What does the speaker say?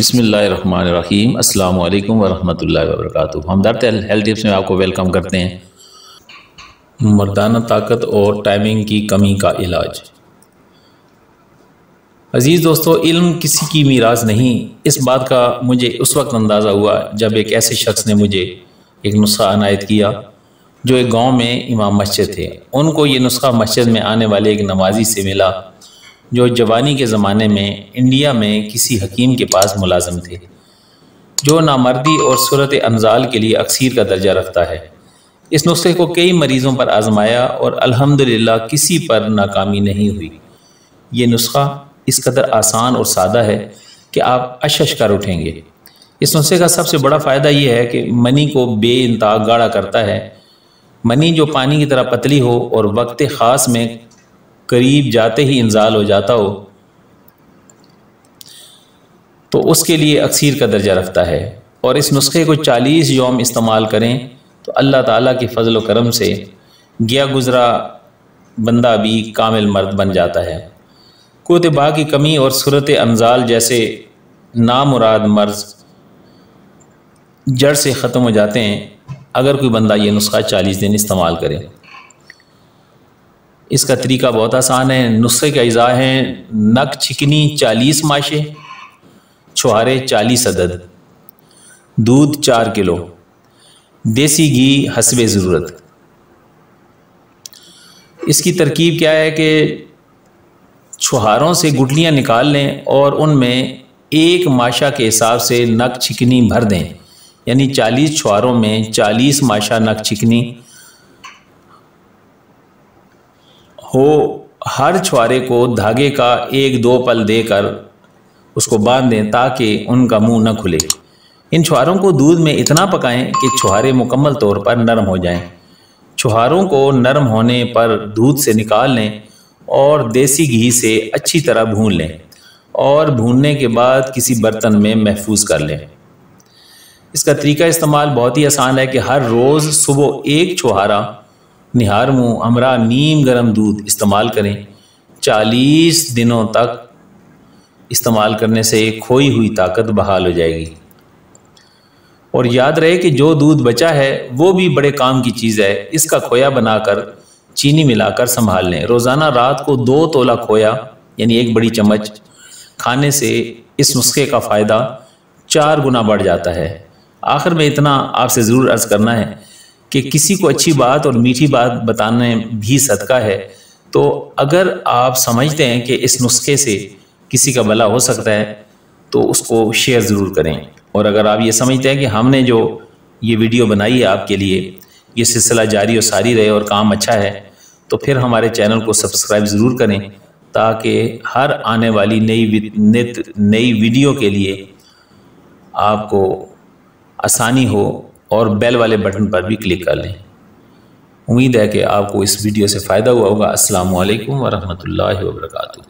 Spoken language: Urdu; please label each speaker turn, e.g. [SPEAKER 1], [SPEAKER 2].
[SPEAKER 1] بسم اللہ الرحمن الرحیم۔ السلام علیکم ورحمۃ اللہ وبرکاتہ۔ ہمدرد ہیلتھ ٹپس میں آپ کو ویلکم کرتے ہیں۔ مردانہ طاقت اور ٹائمنگ کی کمی کا علاج۔ عزیز دوستو، علم کسی کی میراث نہیں، اس بات کا مجھے اس وقت اندازہ ہوا جب ایک ایسے شخص نے مجھے ایک نسخہ عنایت کیا جو ایک گاؤں میں امام مسجد تھے۔ ان کو یہ نسخہ مسجد میں آنے والے ایک نمازی سے ملا جو جوانی کے زمانے میں انڈیا میں کسی حکیم کے پاس ملازم تھے، جو نامردی اور صورت انزال کے لیے اکسیر کا درجہ رکھتا ہے۔ اس نسخے کو کئی مریضوں پر آزمایا اور الحمدللہ کسی پر ناکامی نہیں ہوئی۔ یہ نسخہ اس قدر آسان اور سادہ ہے کہ آپ اشش کر اٹھیں گے۔ اس نسخے کا سب سے بڑا فائدہ یہ ہے کہ منی کو بے انتہا گاڑھا کرتا ہے۔ منی جو پانی کی طرح پتلی ہو اور وقت خاص میں قریب جاتے ہی انزال ہو جاتا ہو تو اس کے لیے اکسیر کا درجہ رکھتا ہے، اور اس نسخے کو 40 یوم استعمال کریں تو اللہ تعالیٰ کی فضل و کرم سے گیا گزرا بندہ بھی کامل مرد بن جاتا ہے۔ قوت باہ کی کمی اور صورت انزال جیسے نامراد مرض جڑ سے ختم ہو جاتے ہیں اگر کوئی بندہ یہ نسخہ 40 دن استعمال کرے۔ اس کا طریقہ بہت آسان ہے۔ نسخے کا اجزاء ہیں: نک چکنی 40 ماشے، چھوہارے 40 عدد، دودھ 4 کلو، دیسی گھی حسب ضرورت۔ اس کی ترکیب کیا ہے کہ چھوہاروں سے گٹلیاں نکال لیں اور ان میں 1 ماشا کے حساب سے نک چکنی بھر دیں، یعنی 40 چھوہاروں میں 40 ماشا نک چکنی ہو۔ ہر چھوارے کو دھاگے کا 1-2 پل دے کر اس کو باندھ دیں تاکہ ان کا منہ نہ کھلے۔ ان چھواروں کو دودھ میں اتنا پکائیں کہ چھوارے مکمل طور پر نرم ہو جائیں۔ چھواروں کو نرم ہونے پر دودھ سے نکال لیں اور دیسی گھی سے اچھی طرح بھون لیں، اور بھوننے کے بعد کسی برتن میں محفوظ کر لیں۔ اس کا طریقہ استعمال بہت ہی آسان ہے کہ ہر روز صبح 1 چھوہارا نہار منہ ہمراہ نیم گرم دودھ استعمال کریں۔ 40 دنوں تک استعمال کرنے سے کھوئی ہوئی طاقت بحال ہو جائے گی۔ اور یاد رہے کہ جو دودھ بچا ہے وہ بھی بڑے کام کی چیز ہے۔ اس کا کھویا بنا کر چینی ملا کر سنبھال لیں۔ روزانہ رات کو 2 تولہ کھویا یعنی 1 بڑی چمچ کھانے سے اس نسخے کا فائدہ 4 گنا بڑھ جاتا ہے۔ آخر میں اتنا آپ سے ضرور عرض کرنا ہے کہ کسی کو اچھی بات اور میٹھی بات بتانے بھی صدقہ ہے، تو اگر آپ سمجھتے ہیں کہ اس نسخے سے کسی کا بھلا ہو سکتا ہے تو اس کو شیئر ضرور کریں۔ اور اگر آپ یہ سمجھتے ہیں کہ ہم نے جو یہ ویڈیو بنائی ہے آپ کے لیے یہ سلسلہ جاری و ساری رہے اور کام اچھا ہے تو پھر ہمارے چینل کو سبسکرائب ضرور کریں تاکہ ہر آنے والی نئی ویڈیو کے لیے آپ کو آسانی ہو، اور بیل والے بٹن پر بھی کلک کر لیں۔ امید ہے کہ آپ کو اس ویڈیو سے فائدہ ہوا ہوگا۔ السلام علیکم ورحمۃ اللہ وبرکاتہ۔